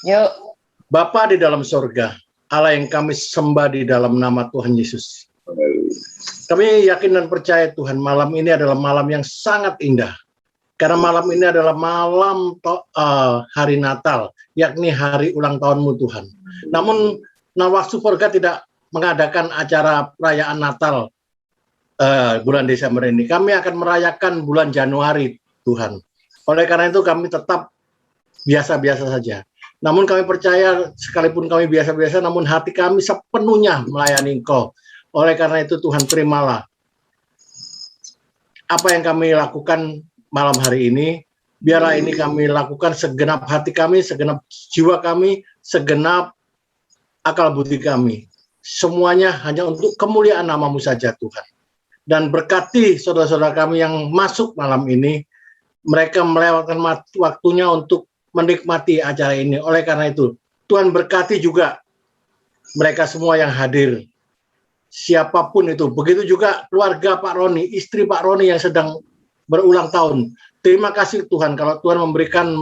Yuk. Bapa di dalam sorga, Allah yang kami sembah di dalam nama Tuhan Yesus. Kami yakin dan percaya Tuhan, malam ini adalah malam yang sangat indah. Karena malam ini adalah malam hari Natal, yakni hari ulang tahun-Mu Tuhan. Namun Nawak Superga tidak mengadakan acara perayaan Natal bulan Desember ini. Kami akan merayakan bulan Januari Tuhan. Oleh karena itu kami tetap biasa-biasa saja. Namun kami percaya sekalipun kami biasa-biasa, namun hati kami sepenuhnya melayani Engkau. Oleh karena itu Tuhan, terimalah apa yang kami lakukan malam hari ini. Biarlah ini kami lakukan segenap hati kami, segenap jiwa kami, segenap akal budi kami. Semuanya hanya untuk kemuliaan nama-Mu saja Tuhan. Dan berkati saudara-saudara kami yang masuk malam ini, mereka melewatkan waktunya untuk menikmati acara ini. Oleh karena itu, Tuhan berkati juga mereka semua yang hadir. Siapapun itu. Begitu juga keluarga Pak Roni, istri Pak Roni yang sedang berulang tahun. Terima kasih Tuhan kalau Tuhan memberikan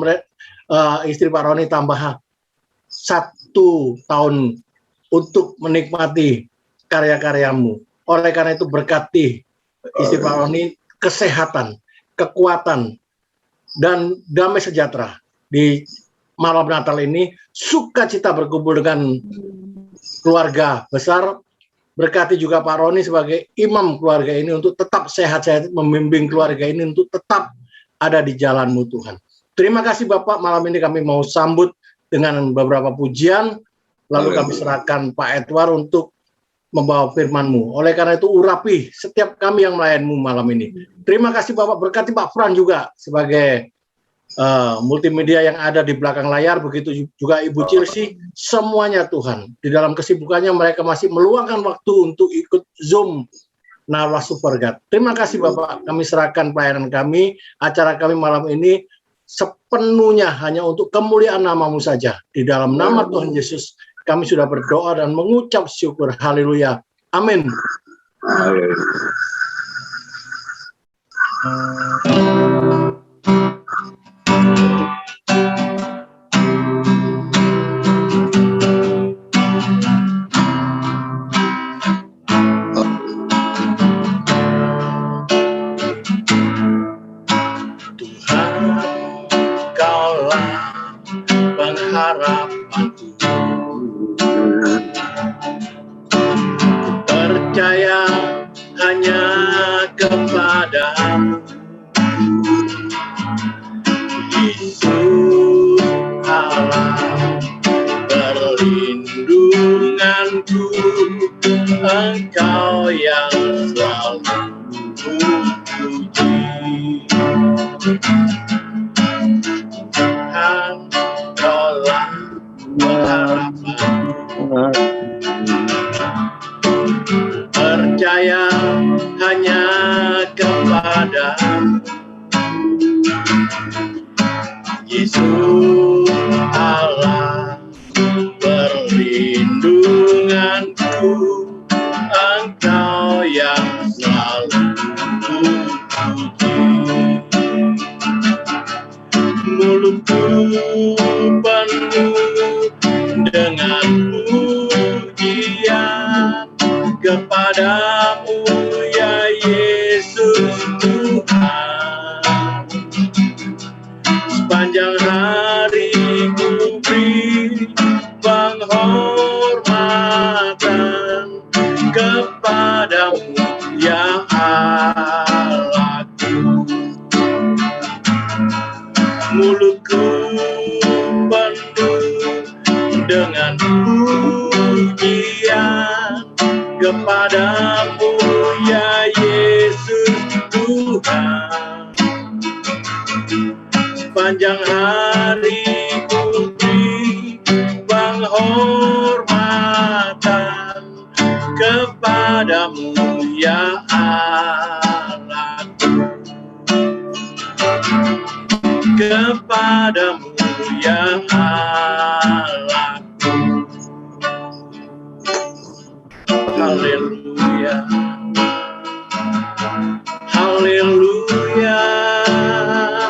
istri Pak Roni tambah 1 tahun untuk menikmati karya-karyamu. Oleh karena itu berkati istri Pak Roni kesehatan, kekuatan, dan damai sejahtera di malam Natal ini. Sukacita berkumpul dengan keluarga besar. Berkati juga Pak Roni sebagai imam keluarga ini untuk tetap sehat-sehat, membimbing keluarga ini untuk tetap ada di jalan-Mu Tuhan. Terima kasih Bapak, malam ini kami mau sambut dengan beberapa pujian, lalu kami serahkan Pak Edward untuk membawa firman-Mu. Oleh karena itu urapi setiap kami yang melayani-Mu malam ini. Terima kasih Bapak, berkati Pak Fran juga sebagai multimedia yang ada di belakang layar, begitu juga Ibu Cirsi, semuanya Tuhan. Di dalam kesibukannya mereka masih meluangkan waktu untuk ikut Zoom Nawak Superga. Terima kasih Bapak, kami serahkan pelayanan kami, acara kami malam ini sepenuhnya hanya untuk kemuliaan nama-Mu saja. Di dalam nama Tuhan Yesus, kami sudah berdoa dan mengucap syukur. Haleluya. Amin. Percaya hanya kepada-Mu, Yesus Allah perlindunganku, Engkau yang selalu puji. Engkaulah pengharapanku. Percaya hanya kepada-Mu, Yesus Allah perlindunganku, Engkau yang selalu puji. Mulutku penuh dengan pujian kepada-Mu ya Yesus Tuhan. Sepanjang hari ku beri penghormatan kepada-Mu ya Allahku. Mulutku penuh dengan pujian kepada-Mu ya Yesus Tuhan. Sepanjang hari ku beri penghormatan kepada-Mu ya Allahku. Kepada-Mu ya Allahku. Haleluya. Haleluya.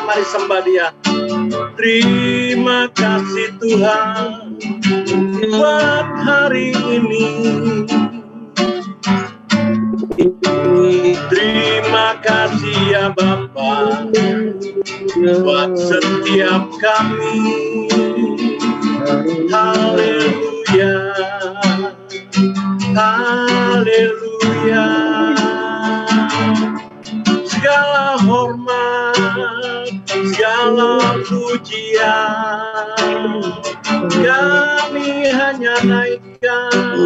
Mari sembah Dia. Terima kasih Tuhan buat hari ini. Terima kasih ya Bapa buat setiap kami. Haleluya, haleluya. Segala hormat, segala pujian kami hanya naikkan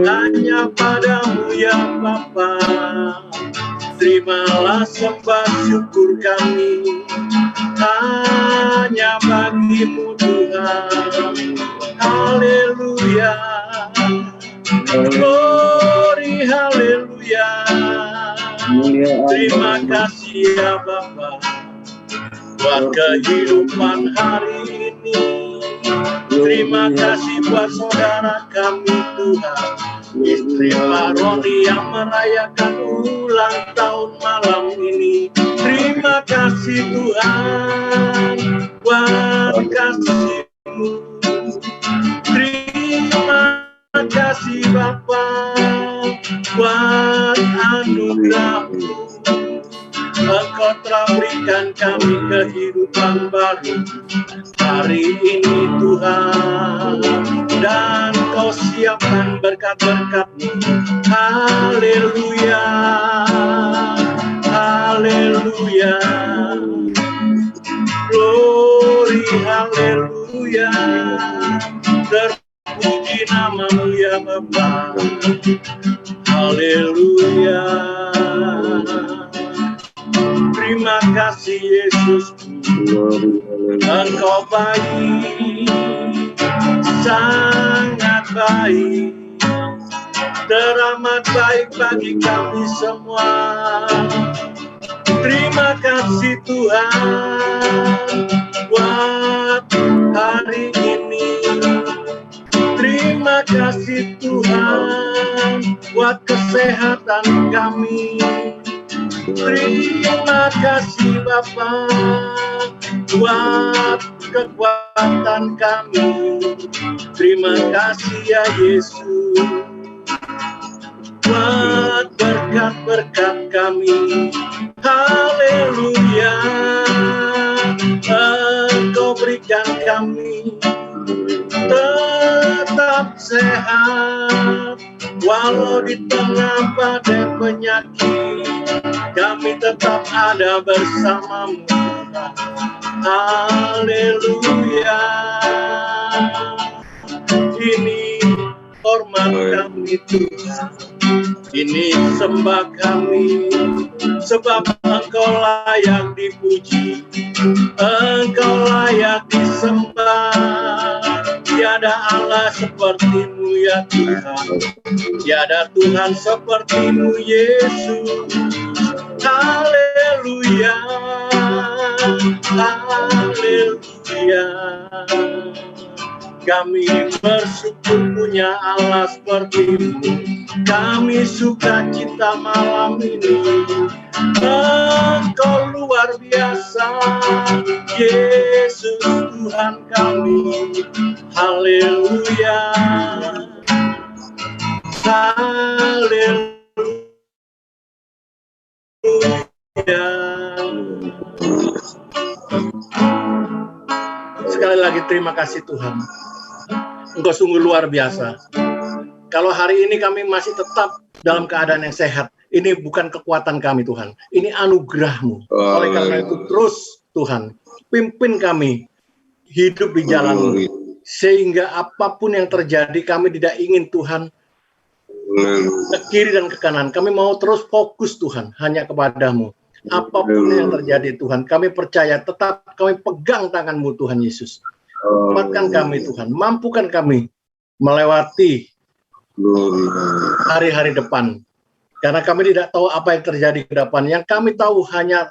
hanya padamu ya Bapa. Terimalah sembah syukur kami hanya bagimu Tuhan. Haleluya, glory, haleluya. Terima kasih ya Bapa buat kehidupan hari ini. Terima kasih buat saudara kami Tuhan, istri Pak Roni yang merayakan ulang tahun malam ini. Terima kasih Tuhan buat kasih-Mu. Terima kasih Bapa buat anugerah-Mu. Engkau telah berikan kami kehidupan baru hari ini Tuhan, dan Kau siapkan berkat-berkat-Mu. Haleluya, haleluya, glory, haleluya. Terpuji nama-Mu ya Bapa. Haleluya. Terima kasih Yesus, Engkau baik, sangat baik, teramat baik bagi kami semua. Terima kasih Tuhan buat hari ini. Terima kasih Tuhan buat kesehatan kami. Terima kasih Bapa buat kekuatan kami. Terima kasih ya Yesus buat berkat-berkat kami. Haleluya, Engkau berikan kami tetap sehat, walau di tengah badai penyakit, kami tetap ada bersama-Mu. Haleluya. Ini hormat kami Tuhan, ini sembah kami, sebab Engkau layak dipuji, Engkau layak disembah. Tiada Allah seperti-Mu ya Tuhan, tiada Tuhan seperti-Mu Yesus. Haleluya, haleluya. Kami bersyukur punya Allah seperti-Mu. Kami suka cita malam ini. Engkau luar biasa, Yesus Tuhan kami. Haleluya, haleluya. Sekali lagi terima kasih Tuhan. Engkau sungguh luar biasa. Kalau hari ini kami masih tetap dalam keadaan yang sehat, ini bukan kekuatan kami Tuhan, ini anugerah-Mu. Oleh karena itu terus Tuhan, pimpin kami hidup di jalan-Mu, sehingga apapun yang terjadi kami tidak ingin Tuhan ke kiri dan ke kanan. Kami mau terus fokus Tuhan hanya kepada-Mu. Apapun yang terjadi Tuhan, kami percaya tetap kami pegang tangan-Mu Tuhan Yesus. Kuatkan kami Tuhan, mampukan kami melewati hari-hari depan. Karena kami tidak tahu apa yang terjadi ke depan. Yang kami tahu hanya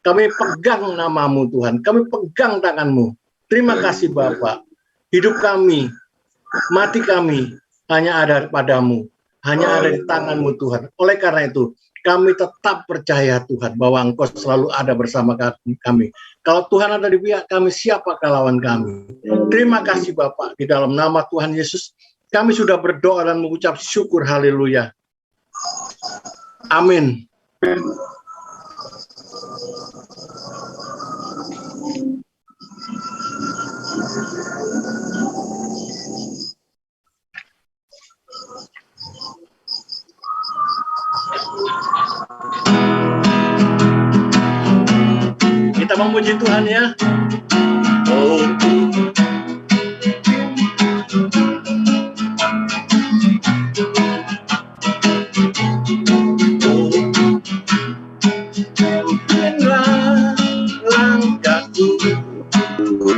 kami pegang nama-Mu Tuhan, kami pegang tangan-Mu. Terima kasih Bapa. Hidup kami, mati kami hanya ada padamu, hanya ada di tangan-Mu Tuhan. Oleh karena itu, kami tetap percaya Tuhan bahwa Engkau selalu ada bersama kami. Kalau Tuhan ada di pihak kami, siapakah lawan kami? Terima kasih Bapak, di dalam nama Tuhan Yesus, kami sudah berdoa dan mengucap syukur, haleluya. Amin. Kita memuji Tuhan ya. Oh, pimpinlah langkahku, ku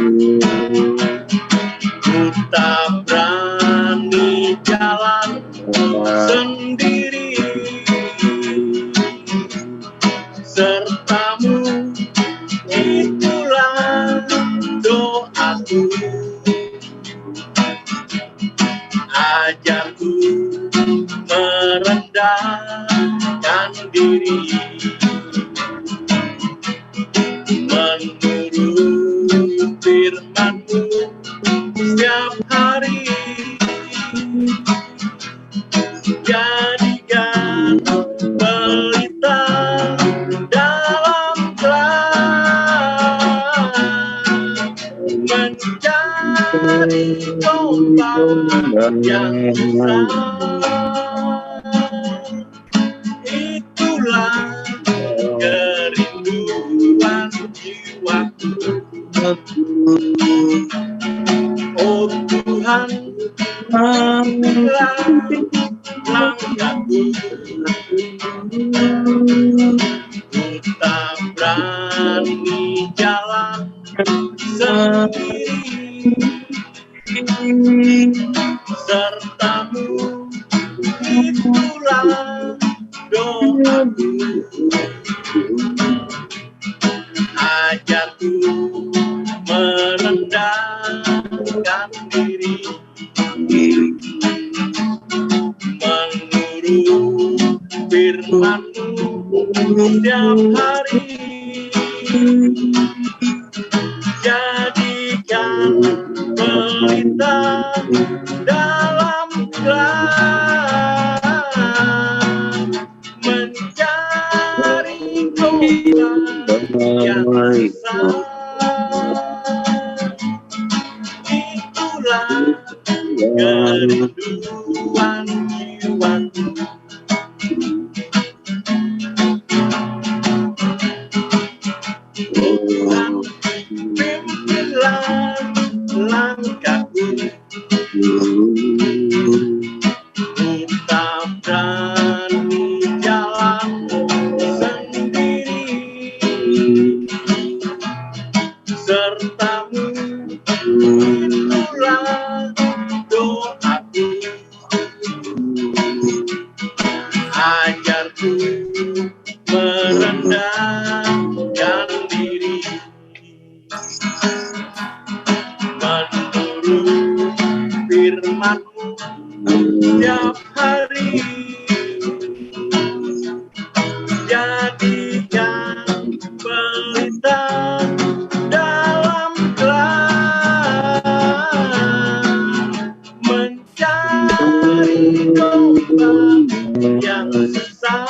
tak berani jalan sendiri, sertamu itulah doaku. Ajarku merendahkan diri, menurut firman-Mu setiap hari. Jadikan pelita dalam kelam, mencari domba yang susah. Itulah kerinduan jiwaku. Oh Tuhan, pimpinlah langkahku, ku tak berani jalan sendiri, sertamu itulah doaku. Ajarku merendahkan diri, menurut firman-Mu setiap hari. Jadikan pelita dalam kelam, mencari domba yang susah. Itulah kerinduan jiwaku. Tuhan, pimpinlah langkahku, ku tak berani jalan sendiri, sertamu itulah doaku. Ajarku merendahkan diri, menurut firman-Mu setiap hari. Jadikan pelita dalam kelam, mencari domba yang susah.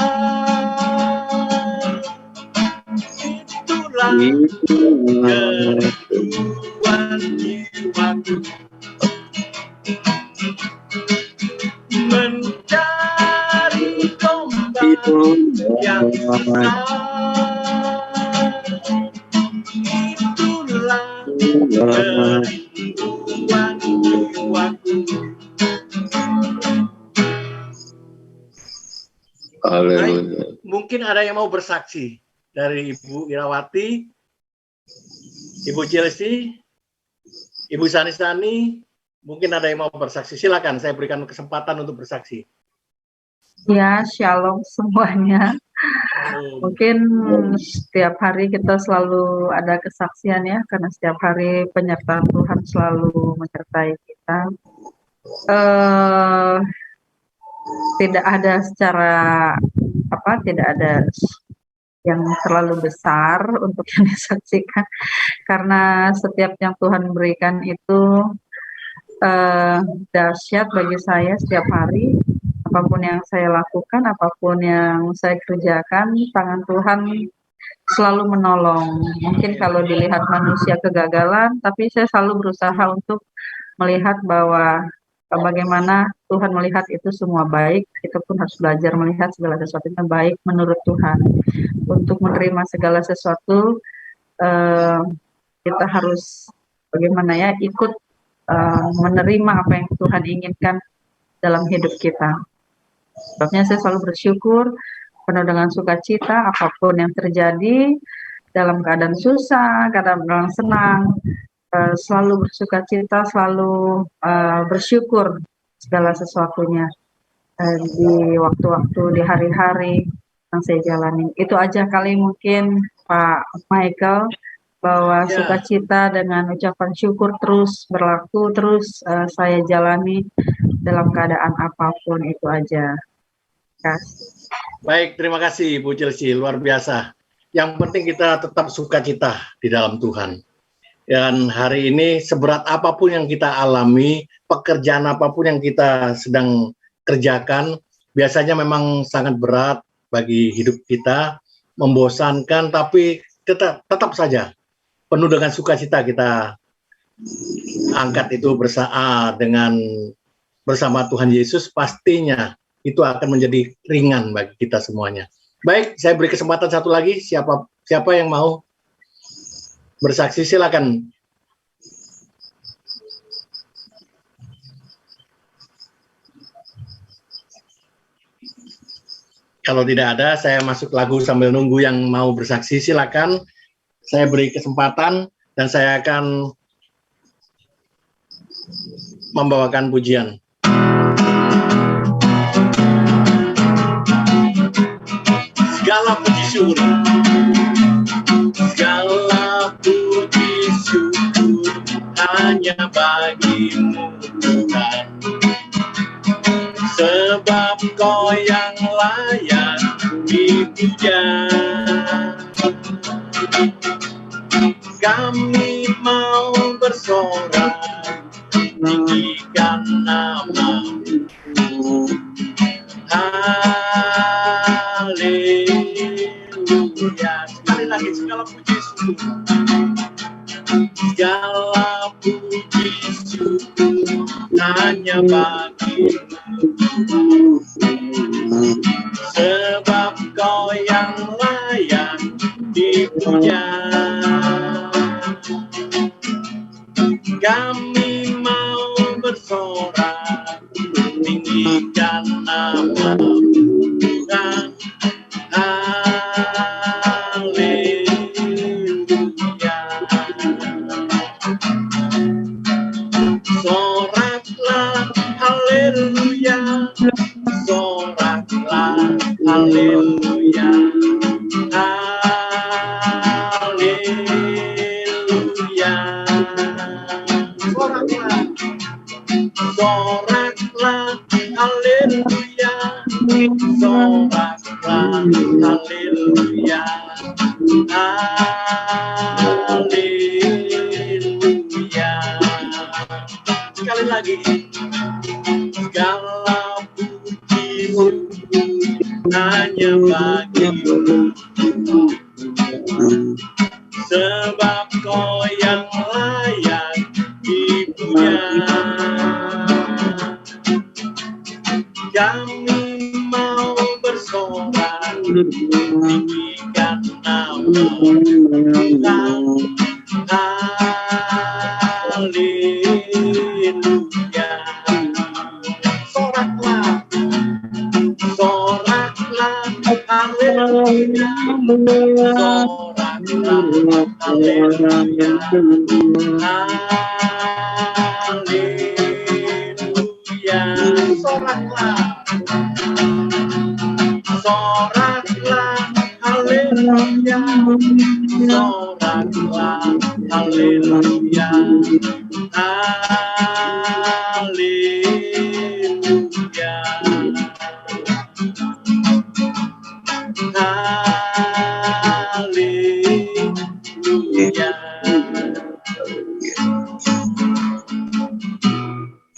Itulah kerinduan jiwaku, mencari domba yang susah. Itulah kerinduan jiwaku. Baik, mungkin ada yang mau bersaksi dari Ibu Irawati, Ibu Chelsea, Ibu Sani, mungkin ada yang mau bersaksi. Silakan, saya berikan kesempatan untuk bersaksi. Ya, shalom semuanya. Mungkin setiap hari kita selalu ada kesaksian ya, karena setiap hari penyertaan Tuhan selalu menyertai kita. tidak ada secara tidak ada yang terlalu besar untuk yang disaksikan, karena setiap yang Tuhan berikan itu dahsyat bagi saya setiap hari. Apapun yang saya lakukan, apapun yang saya kerjakan, tangan Tuhan selalu menolong. Mungkin kalau dilihat manusia kegagalan, tapi saya selalu berusaha untuk melihat bahwa bagaimana Tuhan melihat itu semua baik. Kita pun harus belajar melihat segala sesuatunya baik menurut Tuhan. Untuk menerima segala sesuatu, kita harus bagaimana ya, ikut menerima apa yang Tuhan inginkan dalam hidup kita. Sebabnya saya selalu bersyukur, penuh dengan sukacita, apapun yang terjadi, dalam keadaan susah, keadaan senang, selalu bersukacita, selalu bersyukur segala sesuatunya di waktu-waktu, di hari-hari yang saya jalani. Itu aja kali mungkin Pak Michael, bahwa sukacita dengan ucapan syukur terus berlaku, terus saya jalani dalam keadaan apapun, itu aja. Baik, terima kasih Bu Chelsea, luar biasa. Yang penting kita tetap sukacita di dalam Tuhan. Dan hari ini seberat apapun yang kita alami, pekerjaan apapun yang kita sedang kerjakan, biasanya memang sangat berat bagi hidup kita, membosankan, tapi tetap saja penuh dengan sukacita kita angkat itu bersama Tuhan Yesus, pastinya itu akan menjadi ringan bagi kita semuanya. Baik, saya beri kesempatan satu lagi, siapa yang mau bersaksi, silakan. Kalau tidak ada, saya masuk lagu sambil nunggu yang mau bersaksi, silakan. Saya beri kesempatan dan saya akan membawakan pujian. Segala puji syukur, segala puji syukur hanya bagimu Tuhan, sebab Kau yang layak dipuja. Kami mau bersorak, tinggikan nama-Mu. Haleluya. Sekali lagi, segala puji syukur, segala puji syukur hanya bagi-Mu, sebab Kau yang layak dipuja. Kami mau bersorak, tinggikan nama-Mu Tuhan. Haleluya. Soraklah haleluya, soraklah haleluya. Soraklah haleluya, soraklah haleluya, haleluya. Sekali lagi, segala puji hanya bagi-Mu, sebab Kau yang layak dipuja. Kami mau bersorak, tinggikan nama-Mu Tuhan. Haleluya. Soraklah, soraklah haleluya, soraklah haleluya, haleluya. Soraklah, soraklah haleluya, soraklah haleluya, haleluya.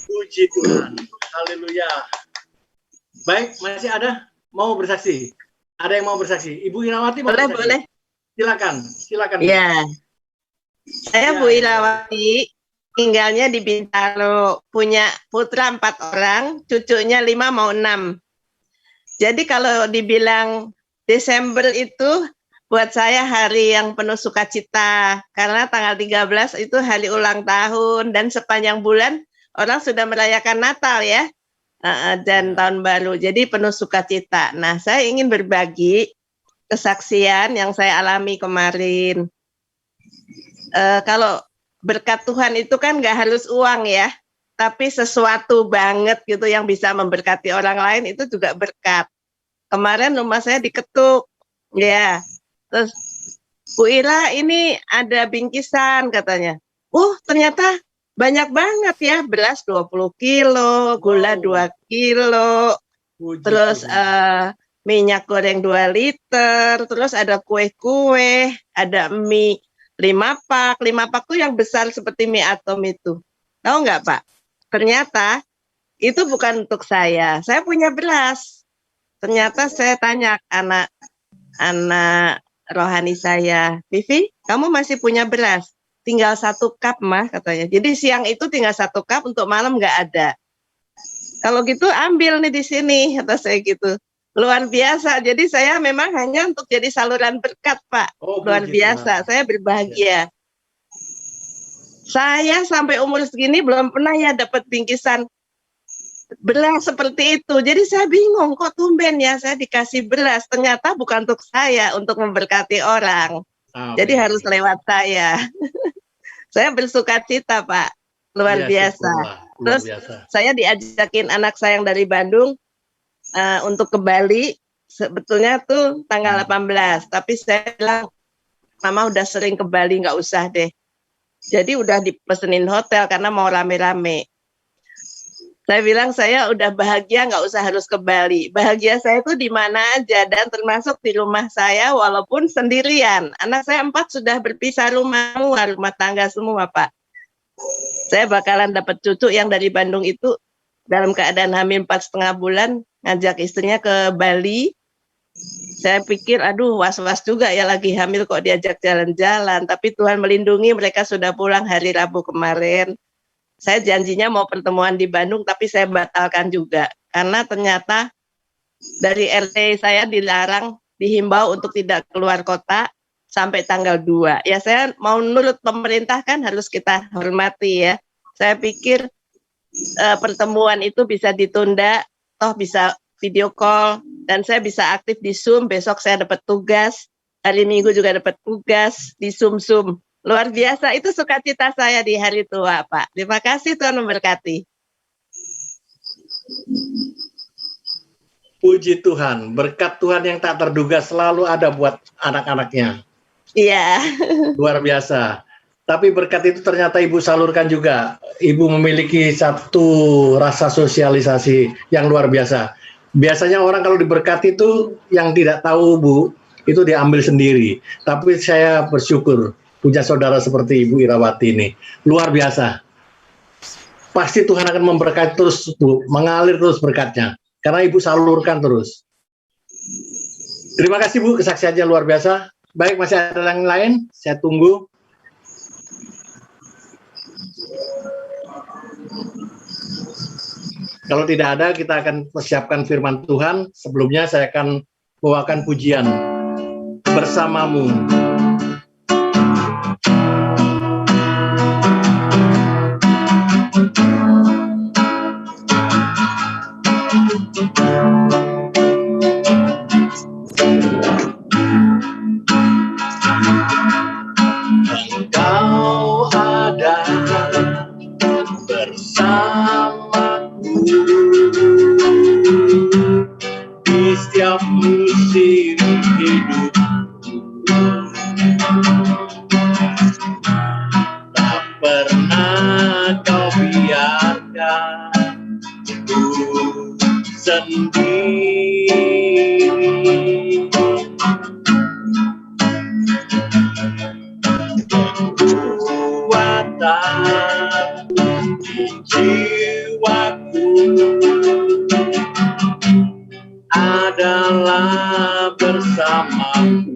Puji Tuhan. Haleluya. Baik, masih ada mau bersaksi? Ada yang mau bersaksi? Ibu Irawati mau Boleh, bersaksi? boleh. Silakan. Bu. Ya, saya Ya, Bu ya. Irawati, tinggalnya di Bintaro, punya putra 4 orang, cucunya 5 mau 6. Jadi kalau dibilang Desember itu buat saya hari yang penuh sukacita, karena tanggal 13 itu hari ulang tahun, dan sepanjang bulan orang sudah merayakan Natal ya, dan tahun baru, jadi penuh sukacita. Nah, saya ingin berbagi kesaksian yang saya alami kemarin. Kalau berkat Tuhan itu kan nggak harus uang ya, tapi sesuatu banget gitu yang bisa memberkati orang lain itu juga berkat. Kemarin rumah saya diketuk, ya. Terus Bu Ira ini ada bingkisan katanya. Ternyata banyak banget ya, beras 20 kilo, gula 2 kilo, terus minyak goreng 2 liter, terus ada kue-kue, ada mie 5 pak. 5 pak tuh yang besar seperti mie atom itu. Tahu nggak Pak? Ternyata itu bukan untuk saya punya beras. Ternyata saya tanya anak rohani saya, Vivi, kamu masih punya beras? Tinggal 1 cup mah katanya. Jadi siang itu tinggal 1 cup, untuk malam nggak ada. Kalau gitu ambil nih di sini, kata saya gitu. Luar biasa. Jadi saya memang hanya untuk jadi saluran berkat, Pak. Luar biasa. Saya berbahagia. Saya sampai umur segini belum pernah ya dapat bingkisan beras seperti itu. Jadi saya bingung, kok tumben ya saya dikasih beras. Ternyata bukan untuk saya, untuk memberkati orang. Jadi harus lewat saya. Saya bersuka cita, Pak. Luar biasa. Terus saya diajakin anak saya yang dari Bandung untuk ke Bali. Sebetulnya tuh tanggal 18. Tapi saya bilang, Mama udah sering ke Bali, nggak usah deh. Jadi udah dipesenin hotel karena mau rame-rame. Saya bilang saya udah bahagia, nggak usah harus ke Bali. Bahagia saya itu di mana aja, dan termasuk di rumah saya walaupun sendirian. Anak saya 4 sudah berpisah rumah tangga semua, Pak. Saya bakalan dapat cucu yang dari Bandung itu dalam keadaan hamil 4,5 bulan, ngajak istrinya ke Bali. Saya pikir, aduh was-was juga ya, lagi hamil kok diajak jalan-jalan. Tapi Tuhan melindungi, mereka sudah pulang hari Rabu kemarin. Saya janjinya mau pertemuan di Bandung, tapi saya batalkan juga. Karena ternyata dari RT saya dihimbau untuk tidak keluar kota sampai tanggal 2. Ya saya mau nurut pemerintah, kan harus kita hormati ya. Saya pikir pertemuan itu bisa ditunda, toh bisa video call, dan saya bisa aktif di Zoom. Besok saya dapat tugas, hari Minggu juga dapat tugas di Zoom. Luar biasa, itu sukacita saya di hari tua, Pak. Terima kasih, Tuhan memberkati. Puji Tuhan, berkat Tuhan yang tak terduga selalu ada buat anak-anaknya. Iya. Luar biasa. Tapi berkat itu ternyata Ibu salurkan juga. Ibu memiliki satu rasa sosialisasi yang luar biasa. Biasanya orang kalau diberkati itu yang tidak tahu, Bu, itu diambil sendiri. Tapi saya bersyukur punya saudara seperti Ibu Irawati ini. Luar biasa. Pasti Tuhan akan memberkati terus, Bu, mengalir terus berkatnya. Karena Ibu salurkan terus. Terima kasih, Bu, kesaksiannya luar biasa. Baik, masih ada yang lain? Saya tunggu. Kalau tidak ada, kita akan persiapkan firman Tuhan. Sebelumnya saya akan bawakan pujian bersamamu. Engkau ada bersamaku di setiap musim hidupku. Kekuatan di jiwaku adalah bersamamu.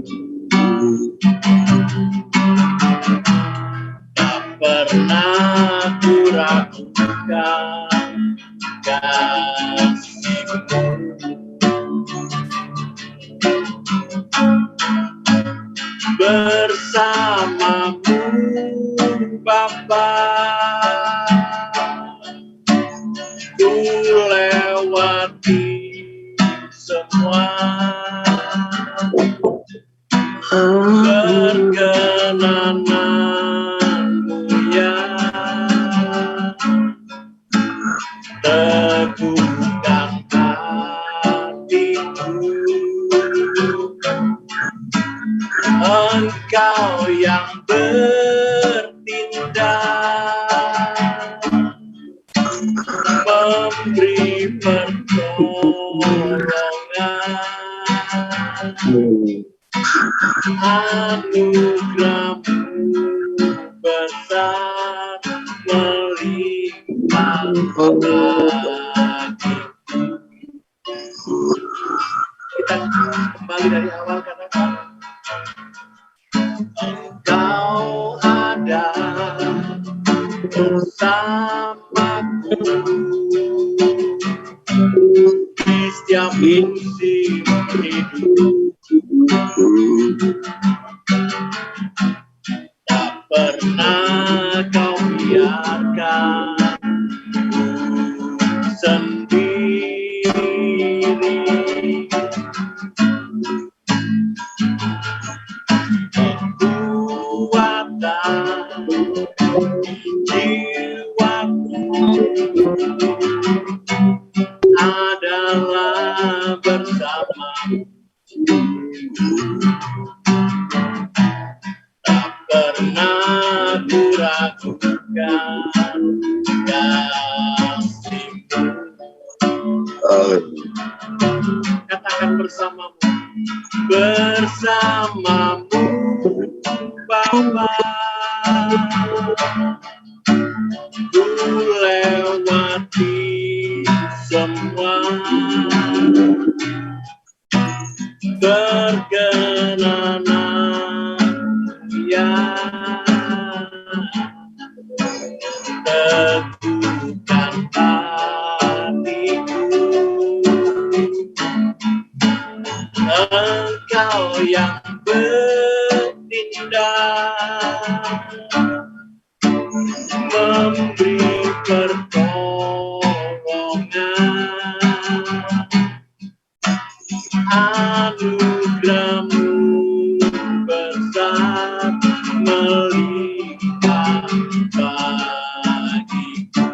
Tak pernah ku ragukan kasih-Mu. Bersamamu Bapa, ku lewati semua. Perkenananmu ya teguhkan hatiku. Engkau yang bertindak, memberi pertolongan. Anugerah-Mu besar melimpah bagiku. Kita kembali dari awal, katakan Engkau ada bersamaku di setiap musim hidup. Tak pernah Kau biarkan ku sendiri. Kekuatan jiwaku adalah bersamamu. Tak pernah ku ragukan kasih-Mu. Katakan bersamamu. Bersamamu Bapa, ku lewati semua. Perkenanan yang teguhkan hatiku. Engkau yang bertindak, memberi pertolongan. Anugerah-Mu besar melimpah bagiku.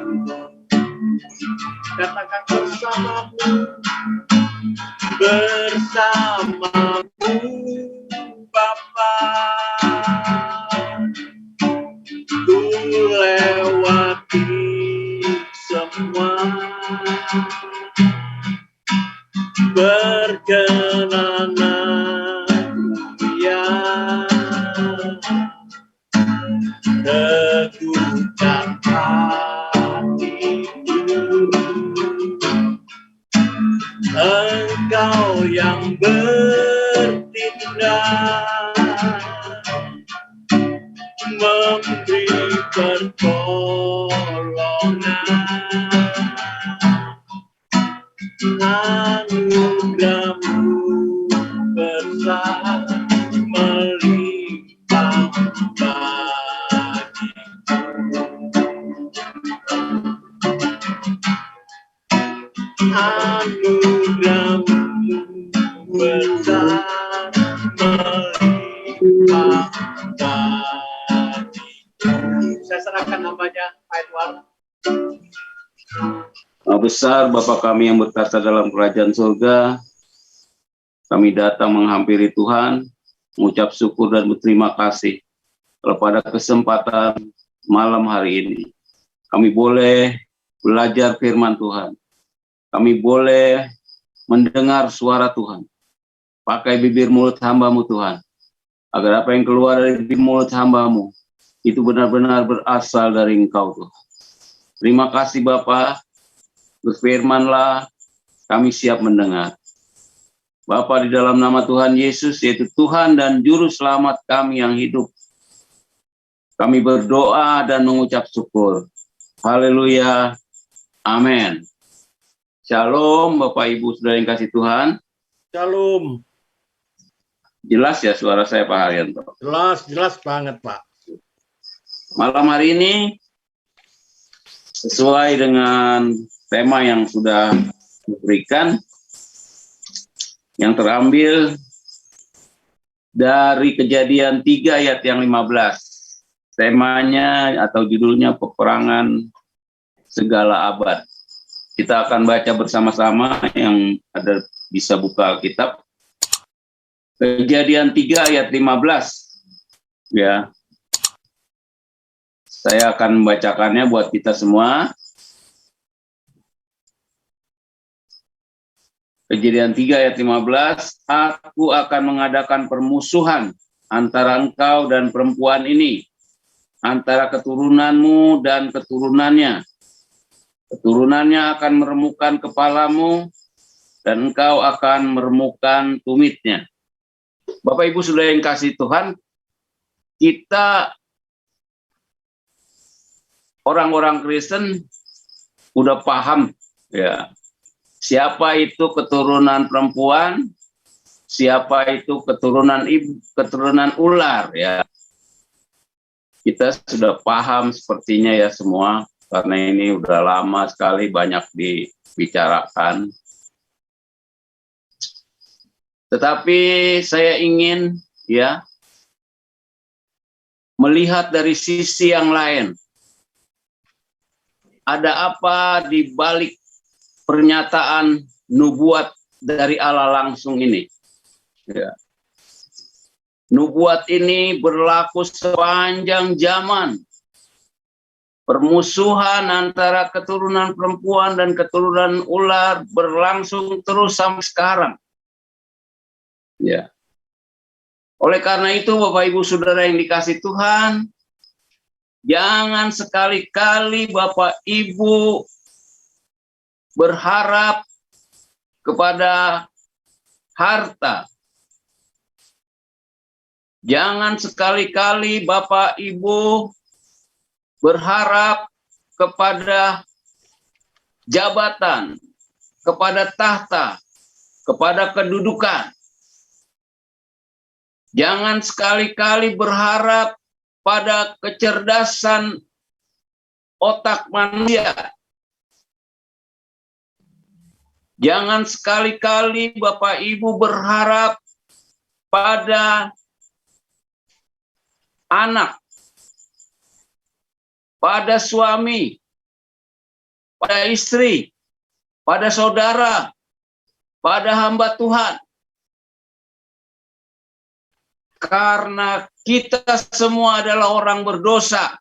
Katakan bersamamu. Bersamamu Bapa, ku lewati semua. Perkenanan yang teguhkan hatiku. Engkau yang bertindak, memberi pertolongan. Anugerah-Mu besar melimpah bagiku. Anugerah-Mu besar melimpah bagiku. Saya serahkan namanya Pak Edward. Maha besar Bapa kami yang bertata dalam kerajaan surga, kami datang menghampiri Tuhan, mengucap syukur dan berterima kasih pada kesempatan malam hari ini. Kami boleh belajar firman Tuhan, kami boleh mendengar suara Tuhan, pakai bibir mulut hamba-Mu Tuhan. agar apa yang keluar dari mulut hamba-Mu itu benar-benar berasal dari Engkau, Tuhan. Terima kasih Bapa, berfirmanlah, kami siap mendengar. Bapa, di dalam nama Tuhan Yesus, yaitu Tuhan dan Juru Selamat kami yang hidup, kami berdoa dan mengucap syukur. Haleluya. Amin. Shalom Bapak Ibu Saudara yang kasih Tuhan. Shalom. Jelas ya suara saya Pak Haryanto? Jelas banget Pak. Malam hari ini sesuai dengan tema yang sudah diberikan, yang terambil dari Kejadian 3 ayat yang 15. Temanya atau judulnya peperangan segala abad. Kita akan baca bersama-sama, yang ada bisa buka Alkitab. Kejadian 3 ayat 15. Ya. Saya akan membacakannya buat kita semua. Kejadian 3 ayat 15, aku akan mengadakan permusuhan antara engkau dan perempuan ini, antara keturunanmu dan keturunannya. Keturunannya akan meremukkan kepalamu, dan engkau akan meremukkan tumitnya. Bapak Ibu Saudara yang kasih Tuhan, kita orang-orang Kristen udah paham ya, siapa itu keturunan perempuan, siapa itu keturunan ular ya. Kita sudah paham sepertinya ya semua, karena ini udah lama sekali banyak dibicarakan. Tetapi saya ingin ya melihat dari sisi yang lain. Ada apa di balik pernyataan nubuat dari Allah langsung ini? Ya. Nubuat ini berlaku sepanjang zaman. Permusuhan antara keturunan perempuan dan keturunan ular berlangsung terus sampai sekarang. Ya. Oleh karena itu, Bapak Ibu Saudara yang dikasih Tuhan, jangan sekali-kali Bapak Ibu berharap kepada harta. Jangan sekali-kali Bapak Ibu berharap kepada jabatan, kepada tahta, kepada kedudukan. Jangan sekali-kali berharap pada kecerdasan otak manusia. Jangan sekali-kali Bapak Ibu berharap pada anak, pada suami, pada istri, pada saudara, pada hamba Tuhan. Karena kita semua adalah orang berdosa,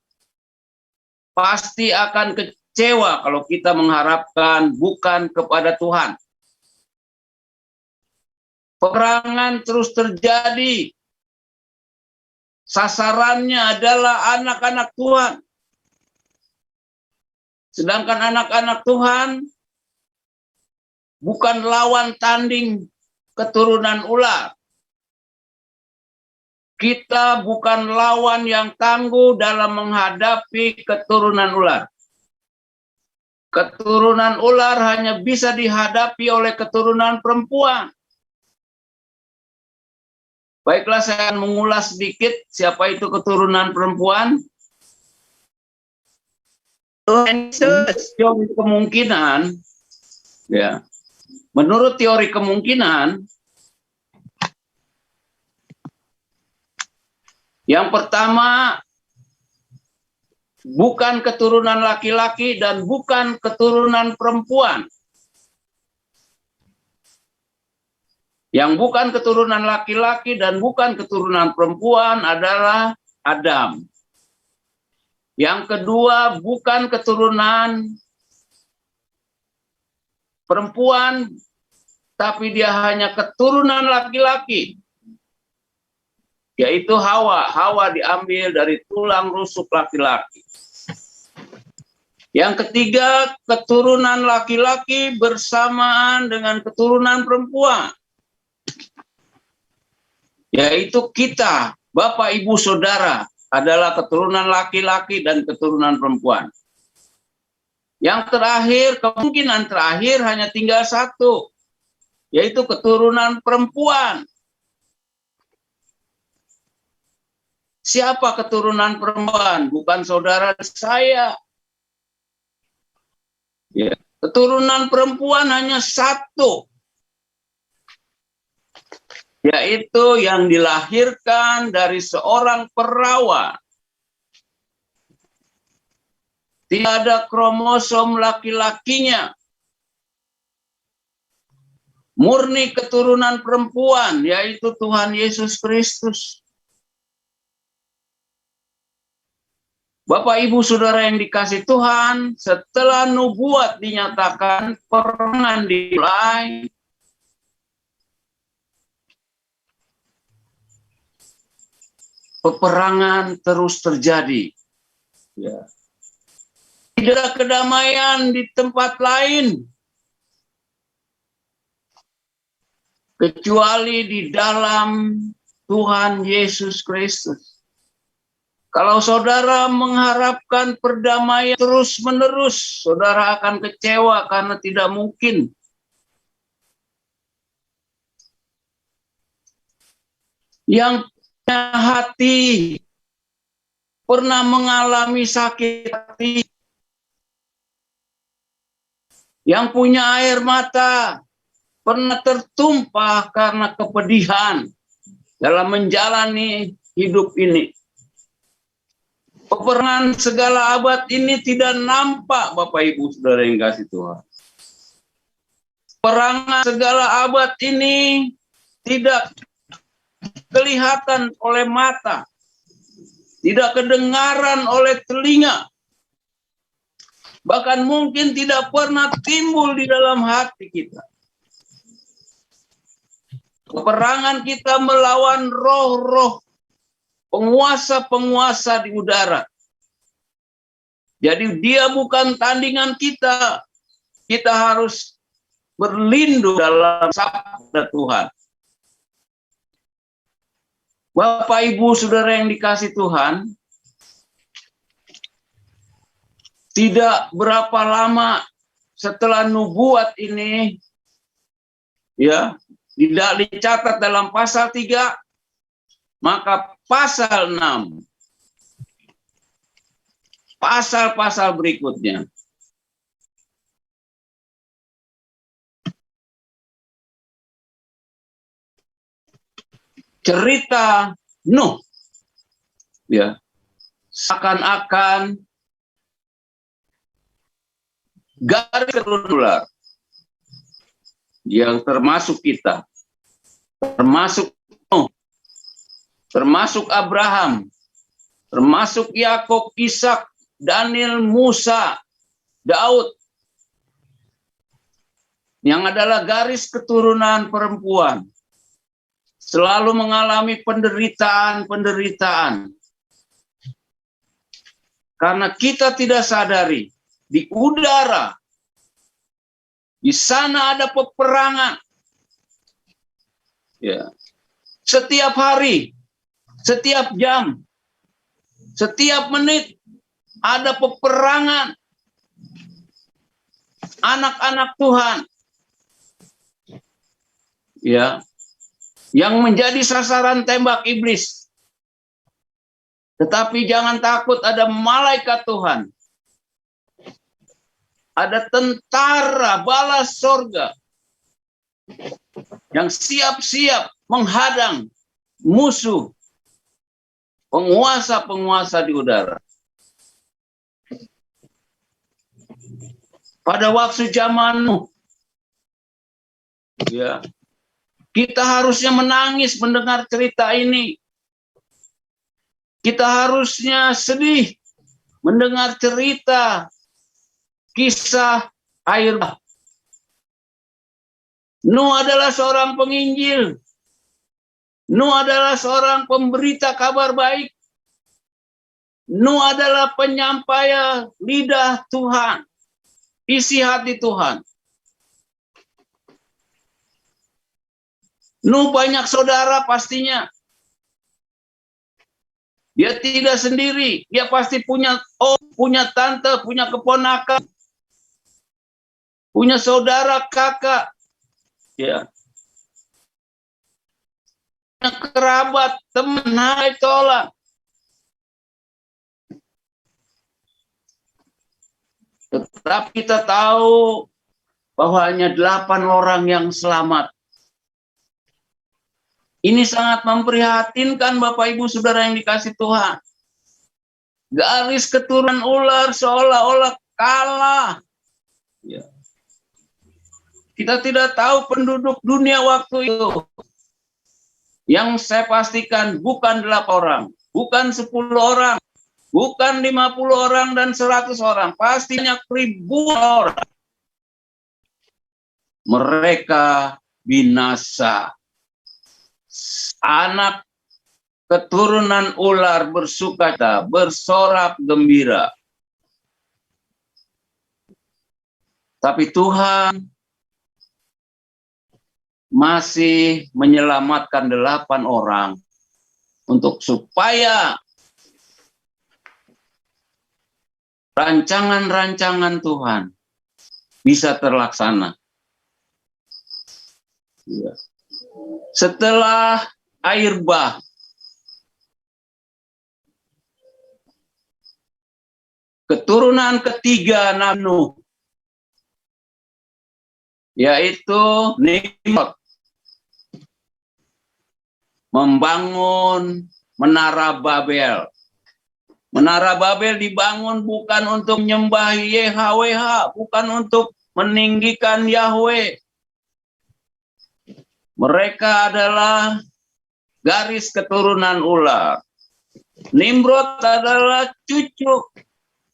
pasti akan kecewa kalau kita mengharapkan bukan kepada Tuhan. Peperangan terus terjadi. Sasarannya adalah anak-anak Tuhan. Sedangkan anak-anak Tuhan bukan lawan tanding keturunan ular. Kita bukan lawan yang tangguh dalam menghadapi keturunan ular. Keturunan ular hanya bisa dihadapi oleh keturunan perempuan. Baiklah, saya akan mengulas sedikit siapa itu keturunan perempuan. Tuhan Yesus. Teori kemungkinan, ya, menurut teori kemungkinan, yang pertama, bukan keturunan laki-laki dan bukan keturunan perempuan. Yang bukan keturunan laki-laki dan bukan keturunan perempuan adalah Adam. Yang kedua, bukan keturunan perempuan, tapi dia hanya keturunan laki-laki. yaitu Hawa. Hawa diambil dari tulang rusuk laki-laki. Yang ketiga, keturunan laki-laki bersamaan dengan keturunan perempuan, yaitu kita, Bapak, Ibu, Saudara, adalah keturunan laki-laki dan keturunan perempuan. Yang terakhir, kemungkinan terakhir hanya tinggal satu, yaitu keturunan perempuan. Siapa keturunan perempuan? Bukan saudara saya. Ya, keturunan perempuan hanya satu, yaitu yang dilahirkan dari seorang perawan. Tidak ada kromosom laki-lakinya. Murni keturunan perempuan, yaitu Tuhan Yesus Kristus. Bapak, Ibu, Saudara yang dikasih Tuhan, setelah nubuat dinyatakan, perangan dimulai. Peperangan terus terjadi. Ya. Tidak ada kedamaian di tempat lain, kecuali di dalam Tuhan Yesus Kristus. Kalau saudara mengharapkan perdamaian terus-menerus, saudara akan kecewa karena tidak mungkin. Yang punya hati, pernah mengalami sakit hati, yang punya air mata, pernah tertumpah karena kepedihan dalam menjalani hidup ini. Peperangan segala abad ini tidak nampak, Bapak, Ibu, Saudara yang kasih Tuhan. Peperangan segala abad ini tidak kelihatan oleh mata, tidak kedengaran oleh telinga, bahkan mungkin tidak pernah timbul di dalam hati kita. Peperangan kita melawan roh-roh penguasa-penguasa di udara. Jadi dia bukan tandingan kita. Kita harus berlindung dalam sabda Tuhan. Bapak, Ibu, Saudara yang dikasih Tuhan, tidak berapa lama setelah nubuat ini, ya, tidak dicatat dalam pasal 3, maka pasal 6, pasal-pasal berikutnya, cerita Nuh, ya, seakan-akan garis keturunan yang termasuk kita, termasuk Nuh, termasuk Abraham, termasuk Yakub, Ishak, Daniel, Musa, Daud, yang adalah garis keturunan perempuan, selalu mengalami penderitaan-penderitaan. Karena kita tidak sadari, di udara, di sana ada peperangan. Ya. Setiap hari, setiap jam, setiap menit ada peperangan anak-anak Tuhan, ya, yang menjadi sasaran tembak iblis. Tetapi jangan takut, ada malaikat Tuhan, ada tentara balas sorga yang siap-siap menghadang musuh, penguasa-penguasa di udara. Pada waktu zaman Nuh, ya, kita harusnya menangis mendengar cerita ini. Kita harusnya sedih mendengar cerita kisah air bah. Nuh adalah seorang penginjil. Nuh adalah seorang pemberita kabar baik. Nuh adalah penyampaian lidah Tuhan, isi hati Tuhan. Nuh banyak saudara pastinya. Dia tidak sendiri, dia pasti punya punya tante, punya keponakan, punya saudara, kakak, ya. Kerabat, teman, hai tolak. Tetapi kita tahu bahwa hanya 8 orang yang selamat. Ini sangat memprihatinkan Bapak Ibu Saudara yang dikasih Tuhan. Garis keturunan ular seolah-olah kalah. Ya. Kita tidak tahu penduduk dunia waktu itu. Yang saya pastikan bukan 8 orang, bukan 10 orang, bukan 50 orang dan 100 orang, pastinya ribuan orang. Mereka binasa. Anak keturunan ular bersukacita, bersorak gembira. Tapi Tuhan masih menyelamatkan 8 orang untuk supaya rancangan-rancangan Tuhan bisa terlaksana. Ya. Setelah air bah, keturunan ketiga Nuh, yaitu Nimrod, membangun Menara Babel. Menara Babel dibangun bukan untuk menyembah YHWH, bukan untuk meninggikan Yahweh. Mereka adalah garis keturunan ular. Nimrod adalah cucu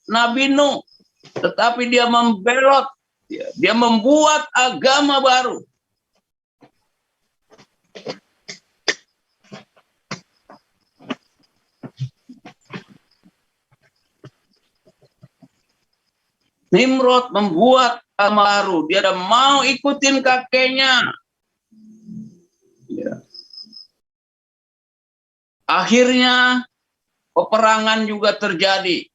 Nabi Nuh, tetapi dia membelot, dia membuat agama baru. Nimrod membuat agama baru, dia tidak mau ikutin kakeknya. Ya. Akhirnya peperangan juga terjadi.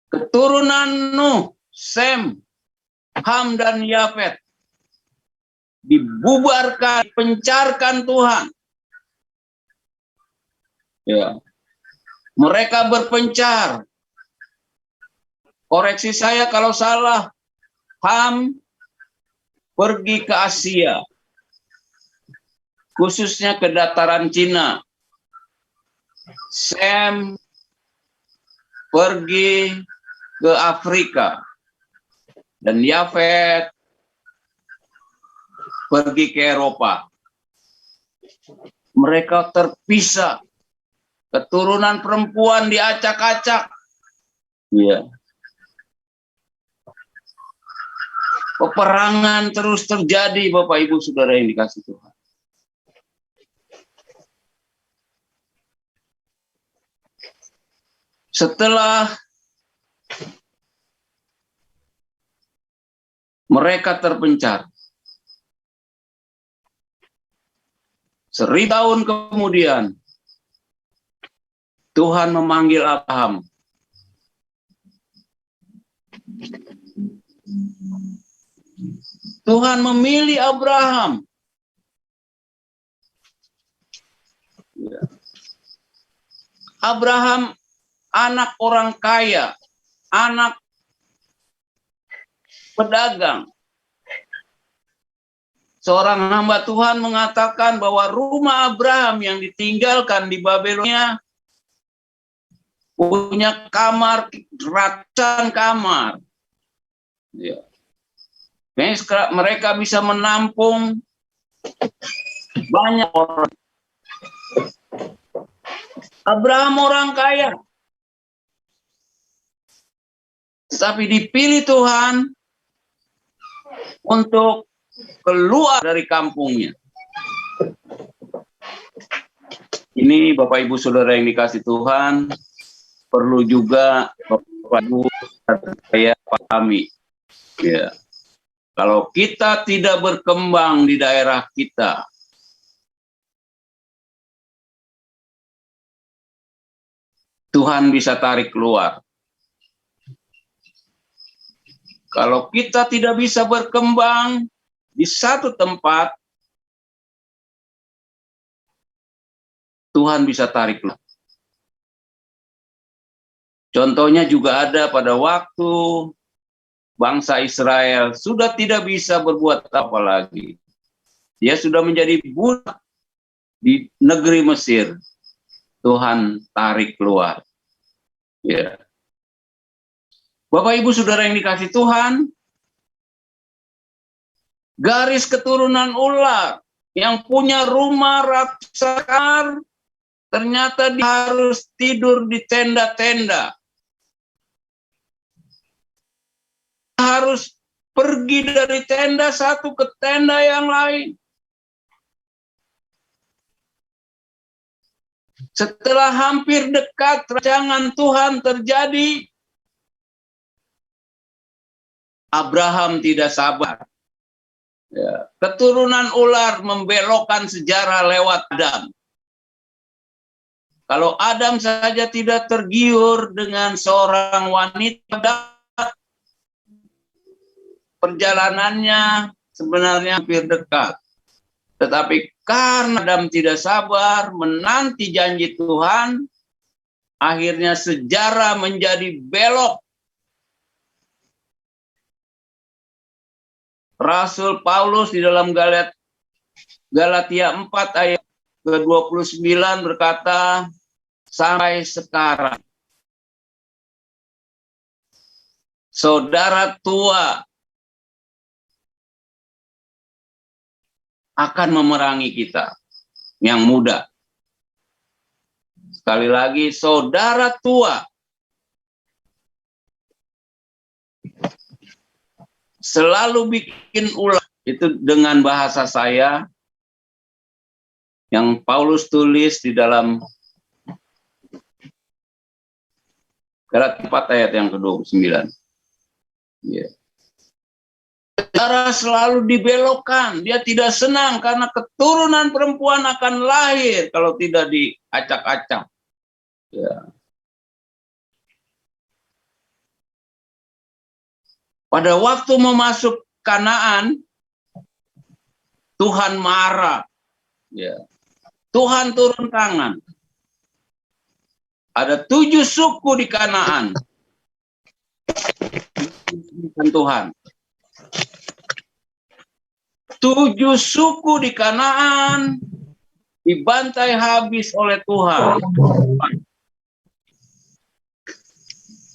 Keturunan Nuh, Sem, Ham dan Yafet dibubarkan, pencarkan Tuhan. Ya. Mereka berpencar. Koreksi saya kalau salah. Ham pergi ke Asia, khususnya ke dataran Cina. Sem pergi ke Afrika. Dan Yafet pergi ke Eropa. Mereka terpisah. Keturunan perempuan diacak-acak. Ya. Peperangan terus terjadi, Bapak Ibu Saudara yang dikasih Tuhan. Setelah mereka terpencar, 1000 tahun kemudian, Tuhan memanggil Abraham. Tuhan memilih Abraham. Abraham anak orang kaya, anak pedagang. Seorang hamba Tuhan mengatakan bahwa rumah Abraham yang ditinggalkan di Babelonia punya kamar, ratusan kamar. Ya. Mereka bisa menampung banyak orang. Abraham orang kaya. Tapi dipilih Tuhan untuk keluar dari kampungnya. Ini Bapak Ibu Saudara yang dikasih Tuhan, perlu juga Bapak Ibu saya pahami. Ya. Kalau kita tidak berkembang di daerah kita, Tuhan bisa tarik keluar. Kalau kita tidak bisa berkembang di satu tempat, Tuhan bisa tarik keluar. Contohnya juga ada pada waktu bangsa Israel sudah tidak bisa berbuat apa lagi. Dia sudah menjadi budak di negeri Mesir. Tuhan tarik keluar. Ya. Bapak Ibu Saudara yang dikasih Tuhan, garis keturunan ular yang punya rumah ratusan kamar, ternyata dia harus tidur di tenda-tenda. Harus pergi dari tenda satu ke tenda yang lain. Setelah hampir dekat rancangan Tuhan terjadi, Abraham tidak sabar. Ya. Keturunan ular membelokkan sejarah lewat Adam. Kalau Adam saja tidak tergiur dengan seorang wanita, perjalanannya sebenarnya hampir dekat. Tetapi karena Adam tidak sabar menanti janji Tuhan, akhirnya sejarah menjadi belok. Rasul Paulus di dalam Galatia 4 ayat ke-29 berkata, sampai sekarang saudara tua akan memerangi kita yang muda. Sekali lagi, saudara tua selalu bikin ulah. Itu dengan bahasa saya yang Paulus tulis di dalam Galatia 4 ayat yang ke-29. Yeah. Saudara selalu dibelokkan, dia tidak senang karena keturunan perempuan akan lahir kalau tidak diacak-acak. Ya. Pada waktu memasuk Kanaan, Tuhan marah. Ya. Tuhan turun tangan. Ada 7 suku di Kanaan. Tuhan. 7 suku di Kanaan dibantai habis oleh Tuhan.